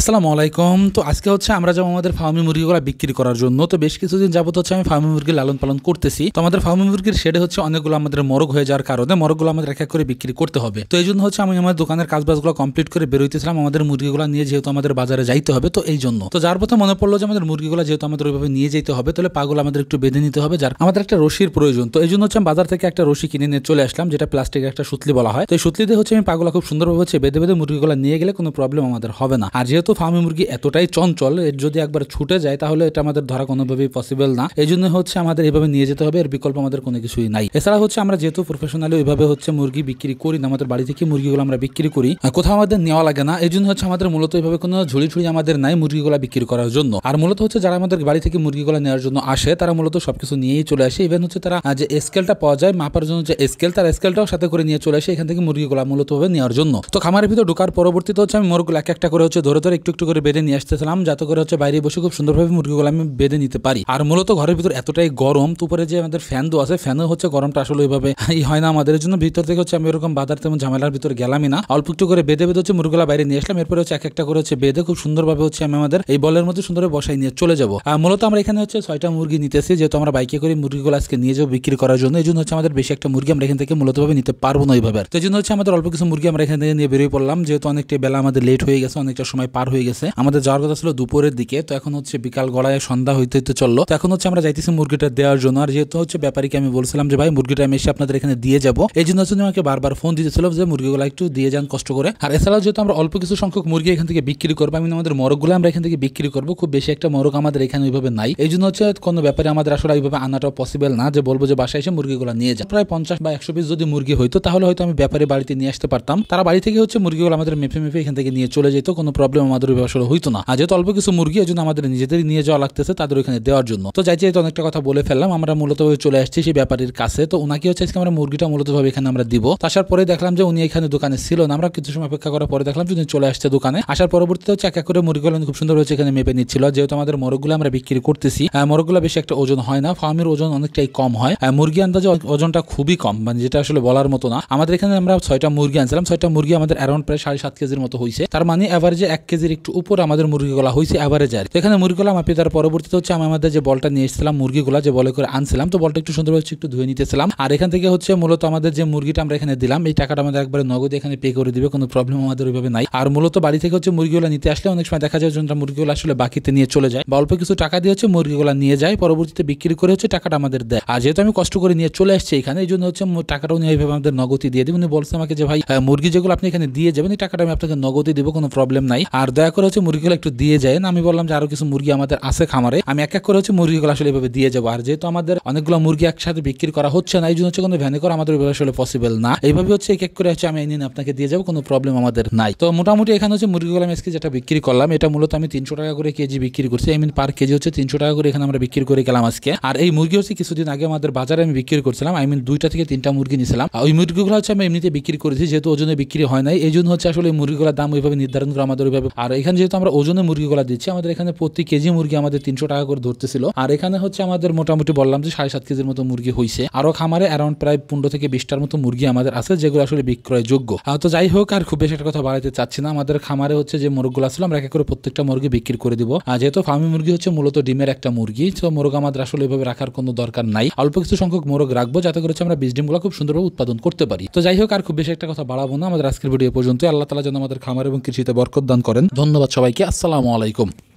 আসসালামু আলাইকুম। তো আজকে হচ্ছে আমরা যাবো আমাদের ফার্মি মুরগিগুলো বিক্রি করার জন্য। তো বেশ কিছুদিন যাবত হচ্ছে আমি ফার্মি মুরগি লালন পালন করতেছি। তো আমাদের ফার্মি মুরগির শেডে হচ্ছে অনেকগুলো আমাদের মরগ হয়ে যাওয়ার কারণে মরগগুলো আমাদের এক এক করে বিক্রি করতে হবে। তো এই জন্য হচ্ছে আমি আমার দোকানের কাজবাজগুলো কমপ্লিট করে বেরোইতেছিলাম আমাদের মুরগিগুলো নিয়ে, যেহেতু আমাদের বাজারে যাইতে হবে। তো এই জন্য তো যার পথে মনে পড়লো যে আমাদের মুরগিগুলো যেহেতু আমাদের ওইভাবে নিয়ে যেতে হবে, তাহলে পাগুলো আমাদের একটু বেঁধে নিতে হবে, যার আমাদের একটা রশির প্রয়োজন। তো এই জন্য হচ্ছে আমি বাজার থেকে একটা রশি কিনে নিয়ে চলে আসলাম, যেটা প্লাস্টিকের একটা সুতলি বলা হয়। তো এই সুতলি দিয়ে হচ্ছে আমি পাগুলো খুব সুন্দরভাবে হচ্ছে বেঁধে বেঁধে মুরগিগুলো নিয়ে গেলে কোনো প্রবলেম আমাদের হবে না। আর যেহেতু ফার্মি মুরগি এতটাই চঞ্চল, এর যদি একবার ছুটে যায় তাহলে এটা আমাদের ধরা কোনোভাবেই পসিবল না। এই জন্য হচ্ছে আমাদের এইভাবে নিয়ে যেতে হবে, এর বিকল্প আমাদের কোনো কিছুই নাই। এছাড়া হচ্ছে আমরা যেহেতু প্রফেশনালি ওইভাবে হচ্ছে মুরগি বিক্রি করি না, আমাদের বাড়ি থেকে মুরগিগুলো আমরা বিক্রি করি, কোথাও আমাদের নেওয়া লাগে না। এই জন্য হচ্ছে আমাদের মূলত এইভাবে কোনো ঝুড়ি ঝুড়ি আমাদের নাই মুরগিগুলো বিক্রি করার জন্য। আর মূলত হচ্ছে যারা আমাদের বাড়ি থেকে মুরগিগুলো নেওয়ার জন্য আসে, তারা মূলত সবকিছু নিয়েই চলে আসে। ইভেন হচ্ছে তারা যে স্কেলটা পাওয়া যায় মাপার জন্য, যে স্কেল, তার স্কেলটাও সাথে করে নিয়ে চলে আসে এখান থেকে মুরগিগুলো মূলত ভাবে নেওয়ার জন্য। তো খামারের ভিতর ঢোকার পরবর্তীতে হচ্ছে আমি মুরগিগুলো এক একটা করে হচ্ছে ধরে ধরে একটু একটু করে বেঁধে নিয়ে আসতেছিলাম, যাতে করে হচ্ছে বাইরে বসে খুব সুন্দরভাবে মুরগিগুলো আমি বেঁধে নিতে পারি। আর মূলত ঘরের ভিতর এতটাই গরম, তো উপরে যে আমাদের ফ্যান দেওয়া আছে, ফ্যানও হচ্ছে গরমটা আসলে ওইভাবে হয় না আমাদের জন্য। ভিতর থেকে হচ্ছে আমি এরকম বাজার তেমন ঝামেলার ভিতরে গেলামই না, অল্প একটু করে বেঁধে বেঁধে হচ্ছে মুরগিগুলো বাইরে নিয়ে আসলাম। এরপরে হচ্ছে এক একটা করে হচ্ছে বেঁধে খুব সুন্দরভাবে হচ্ছে আমি আমাদের এই বলের মধ্যে সুন্দরভাবে বসাই নিয়ে চলে যাবো। আর মূলত আমরা এখানে হচ্ছে 6টা মুরগি নিতেছি, যেহেতু আমরা বাইকে করে মুরগিগুলো আজকে নিয়ে যাবো বিক্রি করার জন্য। এই জন্য হচ্ছে আমাদের বেশি একটা মুরগি আমরা এখান থেকে মূলত ভাবে নিতে পারবো না ওইভাবে। তো এই জন্য হচ্ছে আমাদের অল্প কিছু মুরগি আমরা এখান থেকে নিয়ে বেরিয়ে পড়লাম, যেহেতু অনেকটা বেলা আমাদের লেট হয়ে গেছে, অনেকটা সময় পার হয়ে গেছে। আমাদের যাওয়ার কথা ছিল দুপুরের দিকে, তো এখন হচ্ছে বিকাল গড়ায় সন্ধ্যা হইতে হইতে চললো। তো এখন হচ্ছে আমরা যাইতেছি মুরগিটা দেওয়ার জন্য। আর যেহেতু হচ্ছে ব্যাপারীকে আমি বলছিলাম যে ভাই মুরগিটা আমি এসে আপনাদের এখানে দিয়ে যাবো, এই জন্য হচ্ছে আমাকে বারবার ফোন দিতেছিল যে মুরগিগুলো একটু দিয়ে যান কষ্ট করে। আর এছাড়াও যেহেতু আমরা অল্প কিছু সংখ্যক মুরগি এখান থেকে বিক্রি করবো, আমি আমাদের মরগগুলো আমরা এখান থেকে বিক্রি করবো। খুব বেশি একটা মরগ আমাদের এখানে ওইভাবে নাই, এই জন্য হচ্ছে কোনো ব্যাপারে আমাদের আসলে এইভাবে আনাটাও পসিবল না যে বলবো যে বাসায় এসে মুরগিগুলো নিয়ে যান। প্রায় 50 বা 100 পিস যদি মুরগি হইতো তাহলে হয়তো আমি ব্যাপারে বাড়িতে নিয়ে আসতে পারতাম, তারা বাড়ি থেকে হচ্ছে মুরগিগুলো আমাদের মেপে মেপে এখান থেকে নিয়ে চলে যেত, কোনো প্রবলেম আমাদের আসলে হইতো না। আর যেহেতু অল্প কিছু মুরগি, এই জন্য আমাদের নিজেদের নিয়ে যাওয়া লাগতেছে তাদের ওখানে দেওয়ার জন্য। তো যাইতে যাইতে অনেকটা কথা বলে ফেললাম, আমরা মূলত চলে আসছি সেই ব্যাপারীর কাছে। তো উনাকে হচ্ছে আজকে আমরা মুরগিটা মূলত ভাবে এখানে আমরা দিব। আসার পরে দেখলাম যে উনি এখানে দোকানে ছিল না, আমরা কিছু সময় অপেক্ষা করার পরে দেখলাম যে উনি চলে আসছে দোকানে। আসার পরবর্তীতে হচ্ছে এক এক করে মুরগিগুলো খুব সুন্দর হচ্ছে এখানে মেপে নিচ্ছিল। যেহেতু আমাদের মরগগুলো আমরা বিক্রি করতেছি, মরগগুলো বেশি একটা ওজন হয় না, ফার্মের ওজন অনেকটাই কম হয়। মুরগি আন্দাজে ওজনটা খুবই কম, মানে যেটা আসলে বলার মতো না। আমাদের এখানে আমরা 6টা মুরগি আনছিলাম, 6টা মুরগি আমাদের অ্যারাউন্ড প্রায় 7.5 কেজির মতো হয়েছে। তার মানে এভারেজে 1 কেজির একটু উপর আমাদের মুরগিগুলো হয়েছে এভারেজ। আর এখানে মুরগিগুলো মাপি তার পরবর্তীতে হচ্ছে আমি আমাদের যে বলটা নিয়ে এসেছিলাম মুরগিগুলো যে বলে করে আনছিলাম, তো বলটা একটু সুন্দরভাবে একটু ধুয়ে নিতেছিলাম। আর এখান থেকে হচ্ছে মূলত আমাদের যে মুরগিটা আমরা এখানে দিলাম, এই টাকাটা আমাদের একবারে নগদ এখানে পে করে দিবে, কোনো প্রবলেম আমাদের ওইভাবে নাই। আর মূলত বাড়ি থেকে হচ্ছে মুরগিগুলো নিতে আসলে অনেক সময় দেখা যায় যে মুরগিগুলো আসলে বাকিতে নিয়ে চলে যায় বা অল্প কিছু টাকা দিয়ে হচ্ছে মুরগিগুলো নিয়ে যায়, পরবর্তীতে বিক্রি করে হচ্ছে টাকাটা আমাদের দেয়। আর যেহেতু আমি কষ্ট করে নিয়ে চলে আসছি এখানে, এই জন্য হচ্ছে টাকাটা উনি এইভাবে আমাদের নগদই দিয়ে দিবেন। উনি বলছে আমাকে যে ভাই মুরগি যেগুলো আপনি এখানে দিয়ে যাবেন, এই টাকাটা আমি আপনাকে নগদই দিব, কোনো প্রবলেম নাই। আর দয়া করে হচ্ছে মুরগিগুলো একটু দিয়ে যায়। আমি বললাম যে আরো কিছু মুরগি আমাদের আছে খামারে, আমি এক এক করে হচ্ছে মুরগিগুলো আসলে এইভাবে দিয়ে যাবো। আর যেহেতু আমাদের অনেকগুলো মুরগি একসাথে বিক্রি করা হচ্ছে না, এই জন্য হচ্ছে কোনো ভ্যানে করে আমাদের আসলে পসিবল না। এইভাবে হচ্ছে এক এক করে হচ্ছে আমি এনে আপনাকে দিয়ে যাবো, কোনো প্রবলেম আমাদের নাই। তো মোটামুটি এখানে হচ্ছে মুরগিগুলো আমি আজকে যেটা বিক্রি করলাম, এটা মূলত আমি 300 টাকা করে কেজি বিক্রি করছি। আই মিন পার কেজি হচ্ছে 300 টাকা করে এখানে আমরা বিক্রি করে গেলাম আজকে। আর এই মুরগি হচ্ছে কিছুদিন আগে আমাদের বাজারে আমি বিক্রি করছিলাম, আই মিন 2টা থেকে 3টা মুরগি নিয়েছিলাম। ওই মুরগিগুলো হচ্ছে আমি এমনিতে বিক্রি করেছি, যেহেতু ওজনে বিক্রি হয় নাই, এই জন্য হচ্ছে আসলে এই মুরগিগুলোর দাম ওইভাবে নির্ধারণ করা আমাদের ওইভাবে। আর এখানে যেহেতু আমরা ওজনে মুরগিগুলো দিচ্ছি, আমাদের এখানে প্রতি কেজি মুরগি আমাদের 300 টাকা করে ধরতেছিল। আর এখানে হচ্ছে আমাদের মোটামুটি বললাম যে 7.5 কেজির মতো মুরগি হয়েছে। আরো খামারে অ্যারাউন্ড প্রায় 15 থেকে 20টার মতো মুরগি আমাদের আছে, যেগুলো আসলে বিক্রয় যোগ্য। তো যাই হোক, আর খুব বেশি একটা কথা বাড়াইতে চাচ্ছি না। আমাদের খামারে হচ্ছে যে মুরগগুলো আসলে আমরা এক এক করে প্রত্যেকটা মুরগি বিক্রি করে দিব। আর যেহেতু ফার্মি মুরগি হচ্ছে মূলত ডিমের একটা মুরগি, তো মোরগ আমাদের আসলে এভাবে রাখার কোনো দরকার নাই। অল্প কিছু সংখ্যক মোরগ রাখবো, যাতে করে আমরা বীজ ডিমগুলো খুব সুন্দরভাবে উৎপাদন করতে পারি। তো যাই হোক, আর খুব বেশি একটা কথা বাড়াবো না। আমাদের আজকের ভিডিও পর্যন্ত। আল্লাহ তাআলা যেন আমাদের খামার এবং কৃষিতে বরকত দান করেন। ধন্যবাদ সবাইকে। আসসালামু আলাইকুম।